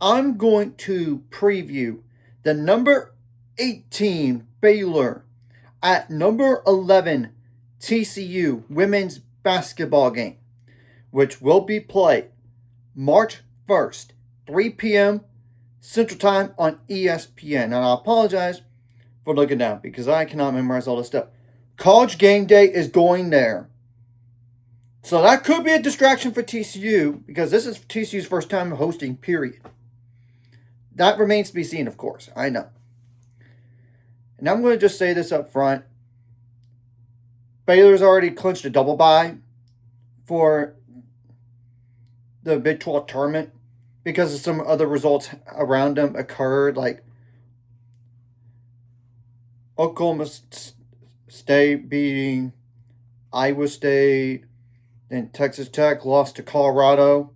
I'm going to preview the number 18 Baylor at number 11 TCU women's basketball game, which will be played March 1st, 3 p.m. Central Time on ESPN. And I apologize for looking down because I cannot memorize all this stuff. College game day is going there. So that could be a distraction for TCU because this is TCU's first time hosting, period. That remains to be seen, of course. I know. And I'm going to just say this up front. Baylor's already clinched a double bye for the Big 12 tournament because of some other results around them occurred, like Oklahoma State beating Iowa State, then Texas Tech lost to Colorado,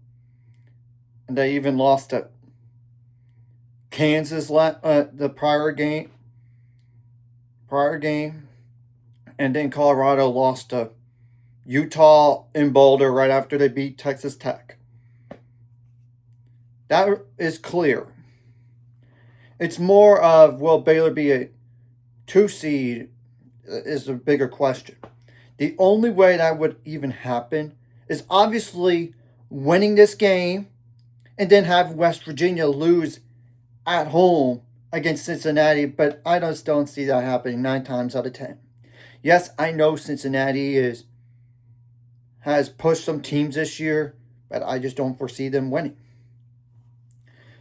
and they even lost to Kansas the prior game, and then Colorado lost to Utah in Boulder right after they beat Texas Tech. That is clear. It's more of, will Baylor be a 2 seed is a bigger question. The only way that would even happen is obviously winning this game and then have West Virginia lose at home against Cincinnati, but I just don't see that happening 9 times out of 10. Yes, I know Cincinnati has pushed some teams this year, but I just don't foresee them winning.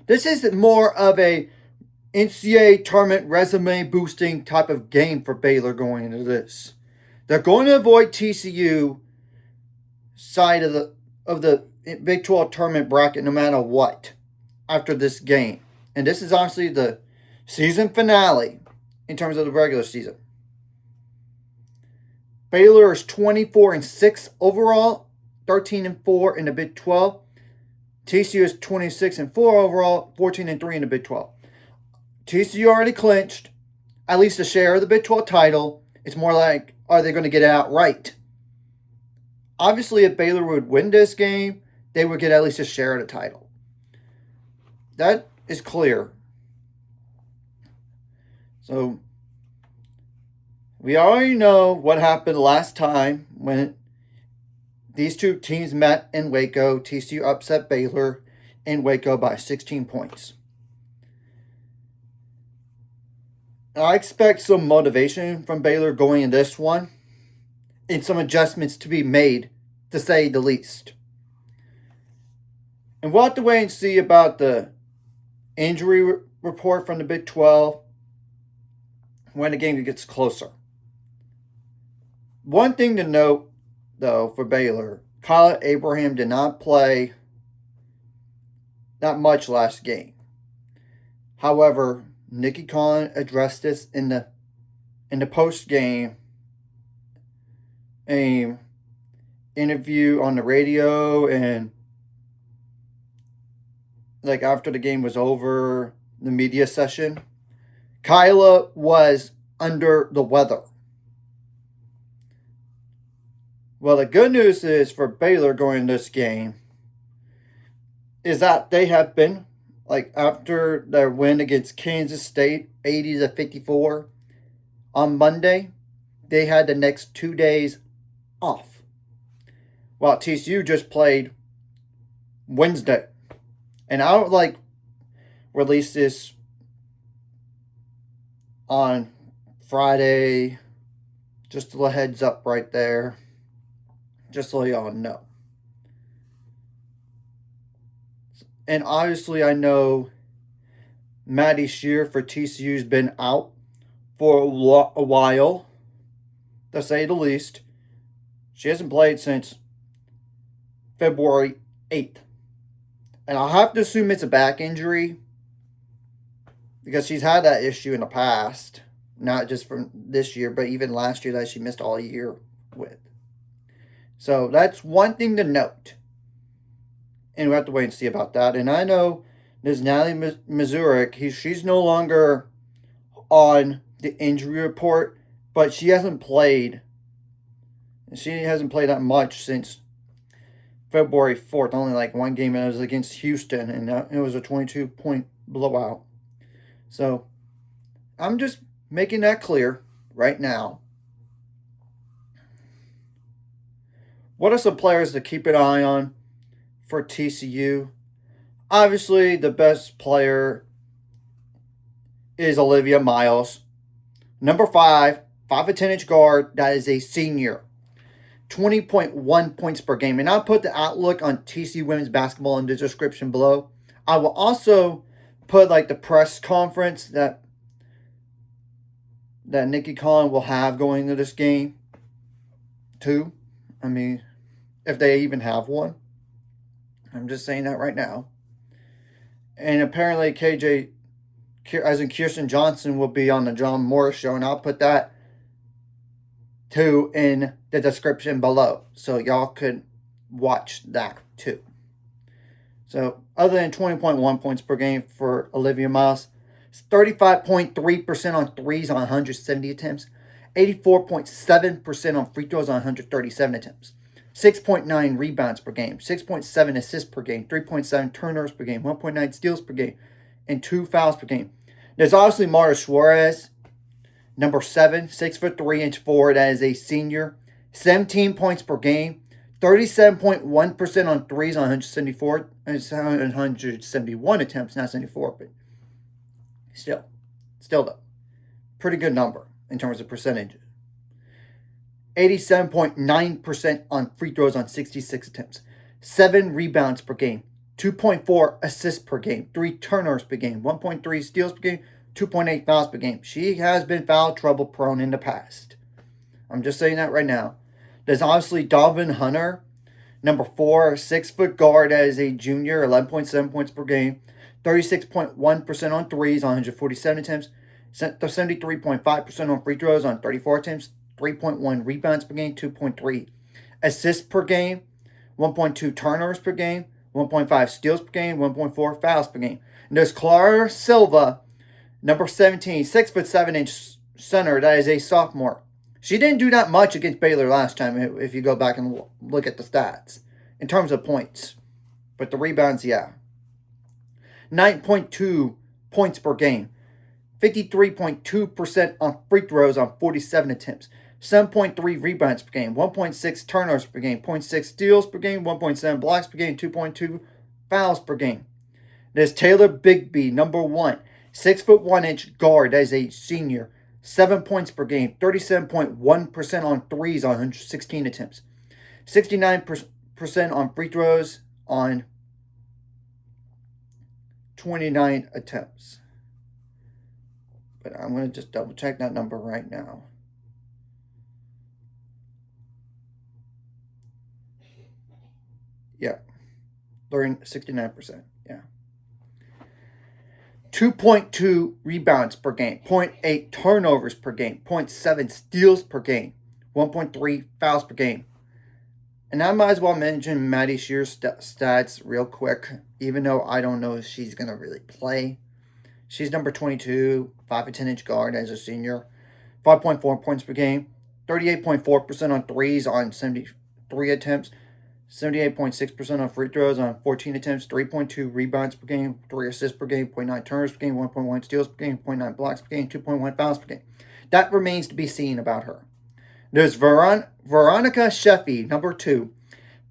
This is more of a NCAA tournament resume boosting type of game for Baylor going into this. They're going to avoid TCU side of the Big 12 tournament bracket no matter what after this game. And this is obviously the season finale in terms of the regular season. Baylor is 24-6 overall, 13-4 in the Big 12. TCU is 26-4 overall, 14-3 in the Big 12. TCU already clinched at least a share of the Big 12 title. It's more like, are they going to get it outright? Obviously, if Baylor would win this game, they would get at least a share of the title. That is clear. So, we already know what happened last time when these two teams met in Waco. TCU upset Baylor in Waco by 16 points. I expect some motivation from Baylor going in this one and some adjustments to be made, to say the least. And we'll have to wait and see about the injury report from the Big 12 when the game gets closer. One thing to note, though, for Baylor, Kyle Abraham did not play that much last game. However, Nikki Collin addressed this in the post-game interview on the radio, and like after the game was over, the media session. Kyla was under the weather. Well, the good news is for Baylor going this game is that they have been, like after their win against Kansas State, 80-54 on Monday, they had the next 2 days off. While TCU just played Wednesday. And I would release this on Friday. Just a little heads up right there. Just so y'all know. And obviously I know Maddie Shear for TCU's been out for a while, to say the least. She hasn't played since February 8th. And I'll have to assume it's a back injury because she's had that issue in the past. Not just from this year, but even last year that she missed all year with. So that's one thing to note. And we have to wait and see about that. And I know Ms. Natalie Mazurek, she's no longer on the injury report, but she hasn't played. She hasn't played that much since February 4th, only like one game, and it was against Houston, and it was a 22-point blowout. So I'm just making that clear right now. What are some players to keep an eye on for TCU? Obviously, the best player is Olivia Miles. Number 5, 5'10" guard, that is a senior. 20.1 points per game. And I'll put the outlook on TCU women's basketball in the description below. I will also put like the press conference that Nikki Collin will have going into this game too. I mean, if they even have one. I'm just saying that right now. And apparently KJ, as in Kirsten Johnson, will be on the John Morris show, and I'll put that too in the description below, so y'all could watch that too. So other than 20.1 points per game for Olivia Miles, 35.3% on threes on 170 attempts, 84.7% on free throws on 137 attempts, 6.9 rebounds per game, 6.7 assists per game, 3.7 turnovers per game, 1.9 steals per game, and 2 fouls per game. There's obviously Marta Suarez, number 7, 6'3" forward, that is a senior, 17 points per game, 37.1% on threes on 171 attempts, not 74, but still though, pretty good number in terms of percentage. 87.9% on free throws on 66 attempts, 7 rebounds per game, 2.4 assists per game, 3 turnovers per game, 1.3 steals per game, 2.8 fouls per game. She has been foul trouble prone in the past. I'm just saying that right now. There's obviously Dalvin Hunter, number 4, 6-foot guard as a junior, 11.7 points per game, 36.1% on threes on 147 attempts, 73.5% on free throws on 34 attempts, 3.1 rebounds per game, 2.3 assists per game, 1.2 turnovers per game, 1.5 steals per game, 1.4 fouls per game. And there's Clara Silva, number 17, 6'7" center, that is a sophomore. She didn't do that much against Baylor last time, if you go back and look at the stats, in terms of points. But the rebounds, yeah. 9.2 points per game. 53.2% on free throws on 47 attempts. 7.3 rebounds per game. 1.6 turnovers per game. 0.6 steals per game. 1.7 blocks per game. 2.2 fouls per game. There's Taylor Bigby, number 1. 6'1" guard as a senior. 7 points per game. 37.1% on threes on 116 attempts. 69% on free throws on 29 attempts. But I'm going to just double check that number right now. Yeah. They're in 69%. Yeah. 2.2 rebounds per game, 0.8 turnovers per game, 0.7 steals per game, 1.3 fouls per game. And I might as well mention Maddie Shear's stats real quick, even though I don't know if she's going to really play. She's number 22, 5'10" guard as a senior, 5.4 points per game, 38.4% on threes on 73 attempts, 78.6% on free throws on 14 attempts, 3.2 rebounds per game, 3 assists per game, 0.9 turnovers per game, 1.1 steals per game, 0.9 blocks per game, 2.1 fouls per game. That remains to be seen about her. There's Veronica Sheffy, number 2,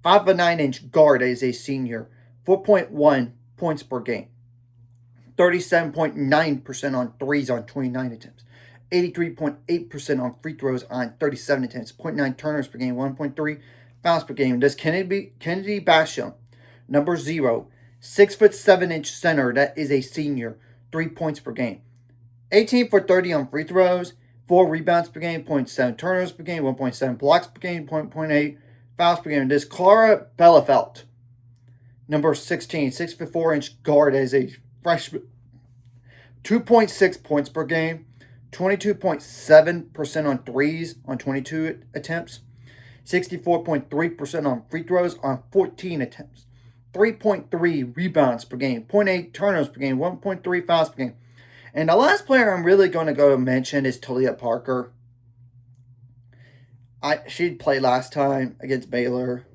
5'9" guard as a senior, 4.1 points per game, 37.9% on threes on 29 attempts, 83.8% on free throws on 37 attempts, 0.9 turnovers per game, 1.3 fouls per game. There's Kennedy Basham, number 0, 6'7" center, that is a senior, 3 points per game, 18 for 30 on free throws, 4 rebounds per game, 0.7 turnovers per game, 1.7 blocks per game, 0.8 fouls per game. There's Clara Belafelt, number 16, 6'4" guard as a freshman, 2.6 points per game, 22.7% on threes on 22 attempts, 64.3% on free throws on 14 attempts, 3.3 rebounds per game, 0.8 turnovers per game, 1.3 fouls per game. And the last player I'm really going to go mention is Talia Parker. She played last time against Baylor.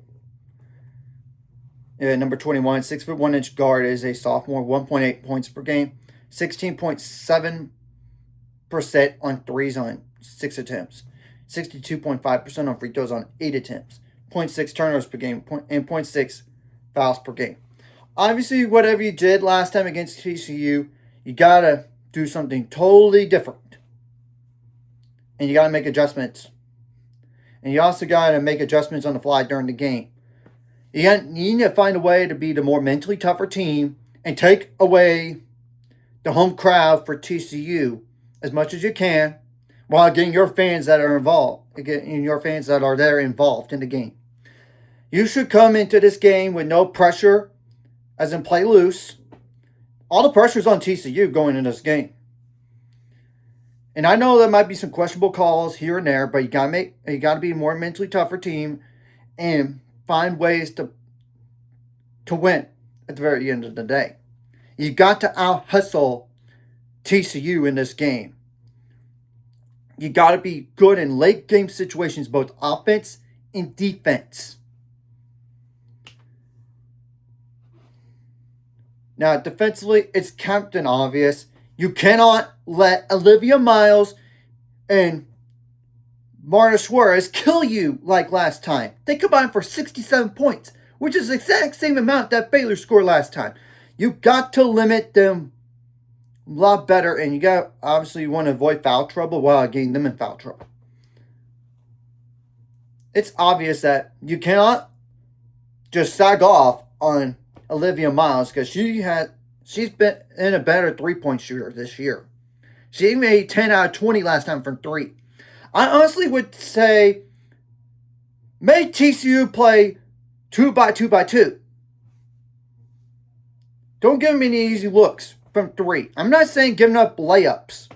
Number 21, 6 foot 1 inch guard, is a sophomore, 1.8 points per game, 16.7% on threes on 6 attempts, 62.5% on free throws on 8 attempts, zero point 0.6 turnovers per game, and 0.6 fouls per game. Obviously, whatever you did last time against TCU, you got to do something totally different. And you got to make adjustments. And you also got to make adjustments on the fly during the game. You need to find a way to be the more mentally tougher team and take away the home crowd for TCU as much as you can while getting your fans that are involved, getting your fans that are there involved in the game. You should come into this game with no pressure, as in play loose. All the pressure's on TCU going in this game. And I know there might be some questionable calls here and there, but you gotta be a more mentally tougher team and find ways to win at the very end of the day. You got to out hustle TCU in this game. You got to be good in late game situations, both offense and defense. Now, defensively, it's Captain Obvious. You cannot let Olivia Miles and Marta Suarez kill you like last time. They combined for 67 points, which is the exact same amount that Baylor scored last time. You got to limit them a lot better, and you want to avoid foul trouble while getting them in foul trouble. It's obvious that you cannot just sag off on Olivia Miles because she's been in a better 3-point shooter this year. She made 10 out of 20 last time from 3. I honestly would say make TCU play 2x2x2. Don't give them any easy looks from 3. I'm not saying giving up layups.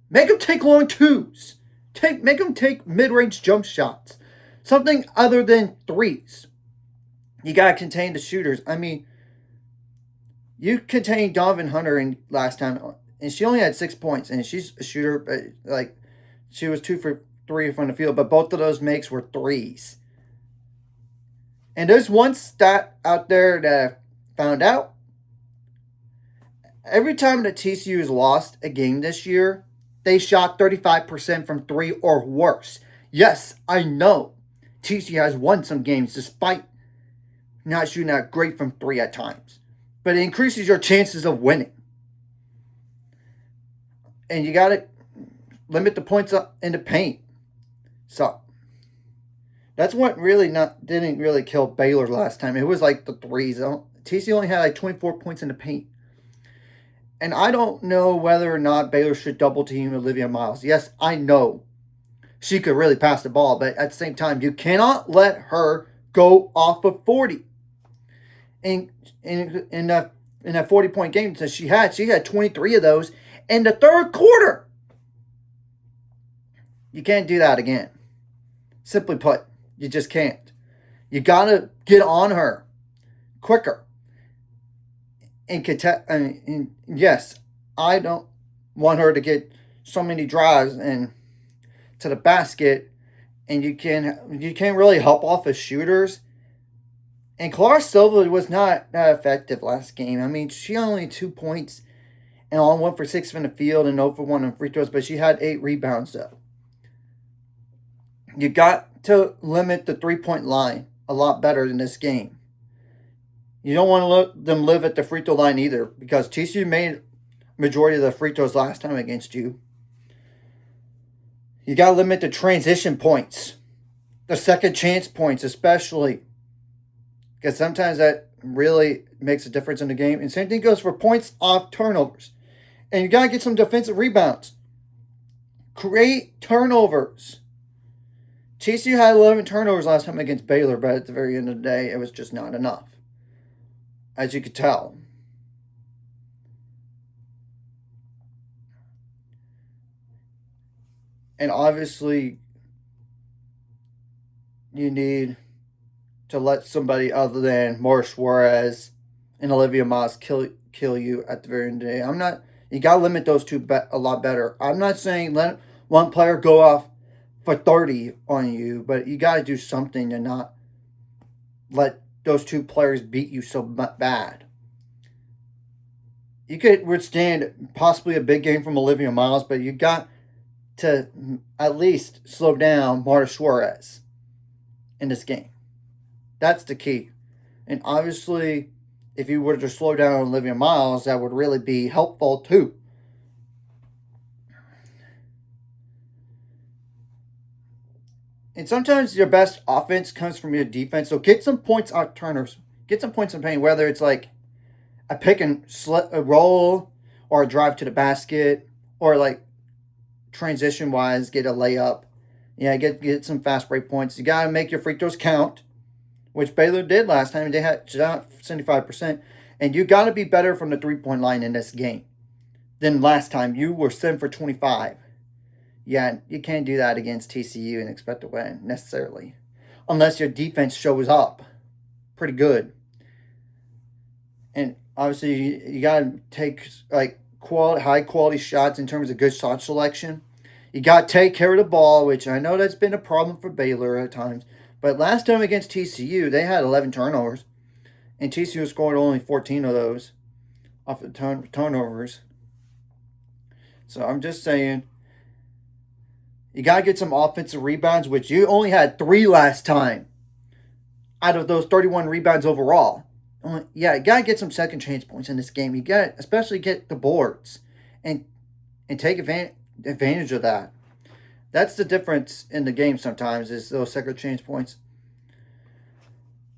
Make them take long twos. Make them take mid-range jump shots. Something other than threes. You got to contain the shooters. I mean, you contained Donovan Hunter last time, and she only had 6 points, and she's a shooter, but she was 2 for 3 from the field, but both of those makes were threes. And there's one stat out there that I found out. Every time that TCU has lost a game this year, they shot 35% from 3 or worse. Yes, I know TCU has won some games despite not shooting that great from 3 at times. But it increases your chances of winning. And you got to limit the points up in the paint. So that's what didn't really kill Baylor last time. It was like the threes. TCU only had like 24 points in the paint. And I don't know whether or not Baylor should double team Olivia Miles. Yes, I know she could really pass the ball, but at the same time, you cannot let her go off of 40. In that 40-point game that she had 23 of those in the third quarter. You can't do that again. Simply put, you just can't. You got to get on her quicker. And yes, I don't want her to get so many drives and to the basket, and you can't really help off of shooters. And Clara Silva was not that effective last game. I mean, she only 2 points and only 1 for 6 from the field and 0 for 1 on free throws, but she had 8 rebounds though. You got to limit the 3-point line a lot better in this game. You don't want to let them live at the free throw line either, because TCU made majority of the free throws last time against you. You got to limit the transition points, the second chance points especially, because sometimes that really makes a difference in the game. And same thing goes for points off turnovers. And you got to get some defensive rebounds. Create turnovers. TCU had 11 turnovers last time against Baylor, but at the very end of the day, it was just not enough, as you could tell. And obviously, you need to let somebody other than Marta Suarez and Olivia Miles kill you at the very end of the day. You got to limit those two a lot better. I'm not saying let one player go off for 30 on you, but you got to do something to not let those two players beat you so bad. You could withstand possibly a big game from Olivia Miles, but you got to at least slow down Marta Suarez in this game. That's the key. And obviously, if you were to slow down Olivia Miles, that would really be helpful too. And sometimes your best offense comes from your defense. So get some points out turners. Get some points in paint, whether it's like a pick and a roll or a drive to the basket or like transition wise, get a layup. Yeah, get some fast break points. You got to make your free throws count, which Baylor did last time. They had 75%. And you got to be better from the 3-point line in this game than last time. You were 7 for 25. Yeah, you can't do that against TCU and expect to win necessarily, unless your defense shows up pretty good. And obviously, you got to take like high quality shots in terms of good shot selection. You got to take care of the ball, which I know that's been a problem for Baylor at times. But last time against TCU, they had 11 turnovers, and TCU scored only 14 of those off the turnovers. So I'm just saying, you got to get some offensive rebounds, which you only had 3 last time out of those 31 rebounds overall. Yeah, you got to get some second chance points in this game. You got to especially get the boards and take advantage of that. That's the difference in the game sometimes is those second chance points.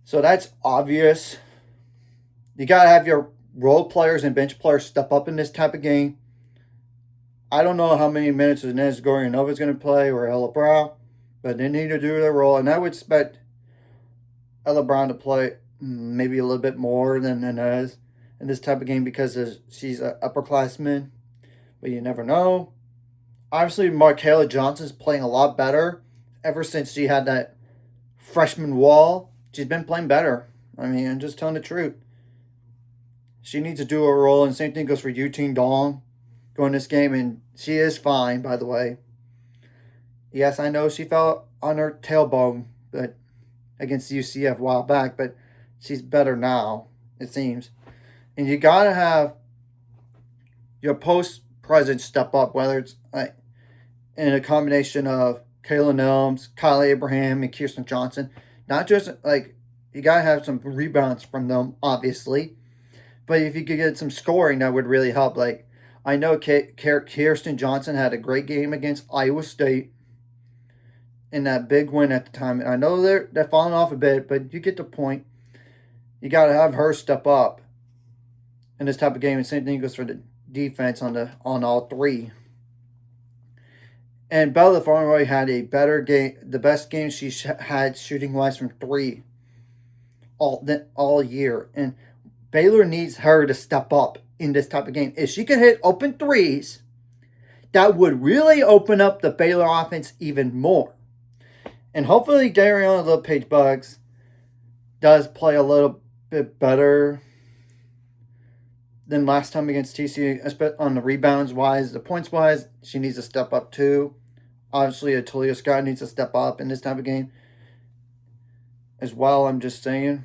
So that's obvious. You got to have your role players and bench players step up in this type of game. I don't know how many minutes Inez Gorianova is going to play or Ella Brown, but they need to do their role. And I would expect Ella Brown to play maybe a little bit more than Inez in this type of game because she's an upperclassman, but you never know. Obviously, Markayla Johnson's playing a lot better ever since she had that freshman wall. She's been playing better. I mean, I'm just telling the truth. She needs to do her role, and same thing goes for Yuting Dong going this game, and she is fine, by the way. Yes, I know she fell on her tailbone but against UCF a while back, but she's better now, it seems. And you got to have your post presence step up, whether it's like in a combination of Kaylin Elms, Kyle Abraham, and Kirsten Johnson. Not just like you got to have some rebounds from them, obviously. But if you could get some scoring, that would really help. Like, I know Kirsten Johnson had a great game against Iowa State in that big win at the time. And I know they're falling off a bit, but you get the point. You got to have her step up in this type of game. And same thing goes for the defense on all three. And Bella Farnroy had a better game, the best game she had shooting wise from 3 all year. And Baylor needs her to step up in this type of game. If she could hit open threes, that would really open up the Baylor offense even more. And hopefully Dariana LePage-Buggs does play a little bit better than last time against TCU on the rebounds wise. The points wise, she needs to step up too. Obviously, Atolia Scott needs to step up in this type of game as well, I'm just saying.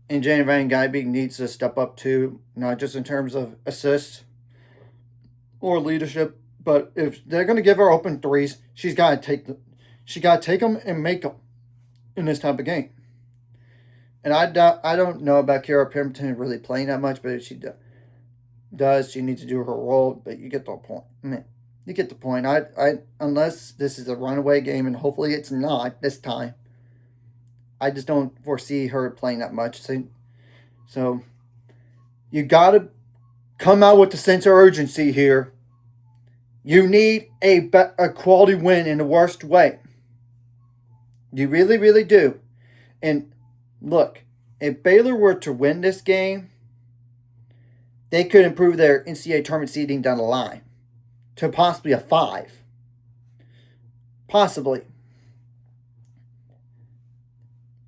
And Jane Van Guybeek needs to step up too, not just in terms of assists or leadership, but if they're going to give her open threes, she got to take them and make them in this type of game. And I don't know about Kara Pemberton really playing that much, but if she does, she needs to do her role. But you get the point. You get the point. Unless this is a runaway game, and hopefully it's not this time. I just don't foresee her playing that much. So you got to come out with the sense of urgency here. You need a quality win in the worst way. You really, really do. And look, if Baylor were to win this game, they could improve their NCAA tournament seeding down the line to possibly a 5. Possibly.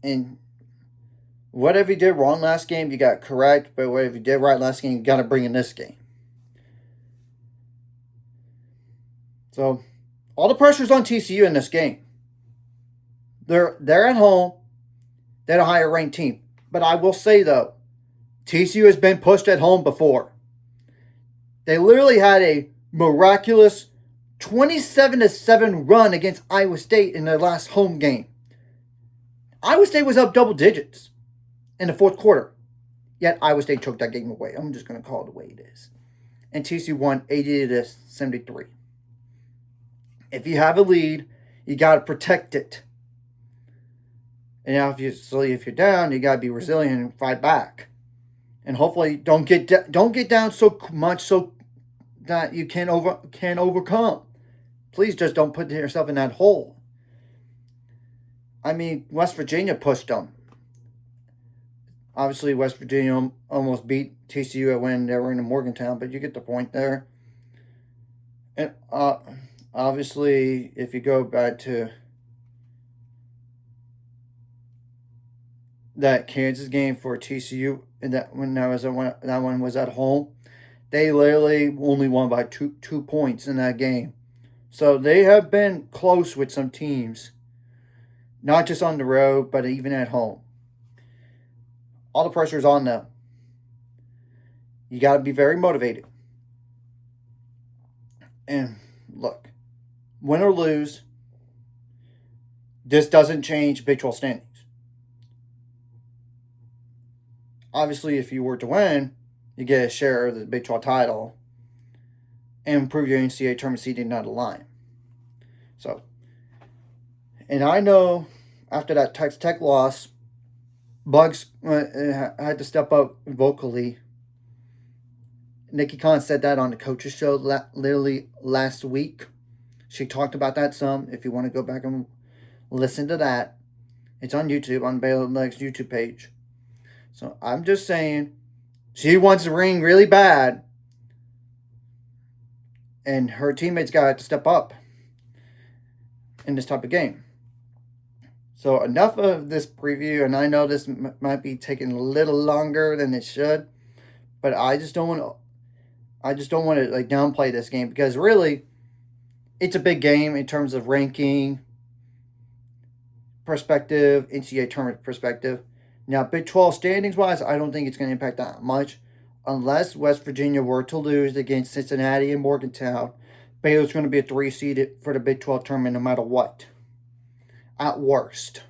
And whatever you did wrong last game, you got correct. But whatever you did right last game, you got to bring in this game. So, all the pressure's on TCU in this game. They're at home. They're a higher ranked team. But I will say, though, TCU has been pushed at home before. They literally had a miraculous 27-7 run against Iowa State in their last home game. Iowa State was up double digits in the fourth quarter. Yet Iowa State took that game away. I'm just going to call it the way it is. And TCU won 80-73. If you have a lead, you got to protect it. And now if you're down, you got to be resilient and fight back. And hopefully don't get down so much so that you can't overcome. Please just don't put yourself in that hole. I mean, West Virginia pushed them. Obviously, West Virginia almost beat TCU when they were in Morgantown, but you get the point there. And obviously, if you go back to that Kansas game for TCU, and that one was at home, they literally only won by two points in that game. So they have been close with some teams, not just on the road, but even at home. All the pressure is on them. You got to be very motivated. And look, win or lose, this doesn't change Big 12 standings. Obviously, if you were to win, you get a share of the Big 12 title and improve your NCAA tournament seeding down the line. So, and I know after that Texas Tech loss, Bugs had to step up vocally. Nikki Khan said that on the coaches show literally last week. She talked about that some. If you want to go back and listen to that, it's on YouTube, on Baylor Leg's YouTube page. So I'm just saying, she wants the ring really bad. And her teammates got to step up in this type of game. So enough of this preview, and I know this might be taking a little longer than it should, but I just don't want to like downplay this game, because really, it's a big game in terms of ranking perspective, NCAA tournament perspective. Now, Big 12 standings wise, I don't think it's going to impact that much, unless West Virginia were to lose against Cincinnati and Morgantown. Baylor's going to be a 3 seed for the Big 12 tournament no matter what, at worst.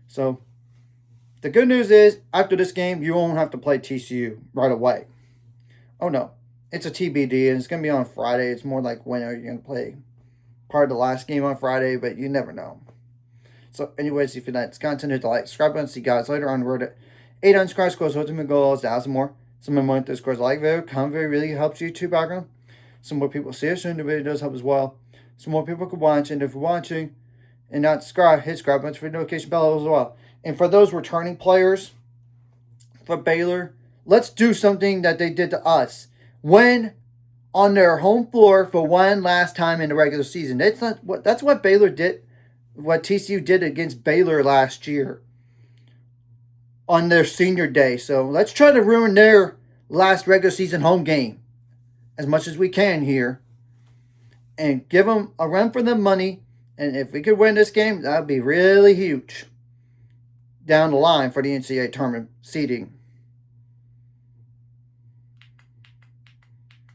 So, the good news is, after this game, you won't have to play TCU right away. Oh no, it's a TBD, and it's going to be on Friday. It's more like when are you going to play part of the last game on Friday, but you never know. So, anyways, if you like this content, hit the like, subscribe button. See you guys later on the road to 800 subscribers, scores, ultimate goals, 1,000 more. Some of the scores like video, comment video really helps YouTube background. Some more people see us, and the video does help as well. Some more people can watch, and if you're watching and not subscribe, hit subscribe button for the notification bell as well. And for those returning players for Baylor, let's do something that they did to us. Win on their home floor for one last time in the regular season. That's what Baylor did, what TCU did against Baylor last year on their senior day. So let's try to ruin their last regular season home game as much as we can here and give them a run for their money. And if we could win this game, that would be really huge down the line for the NCAA tournament seeding.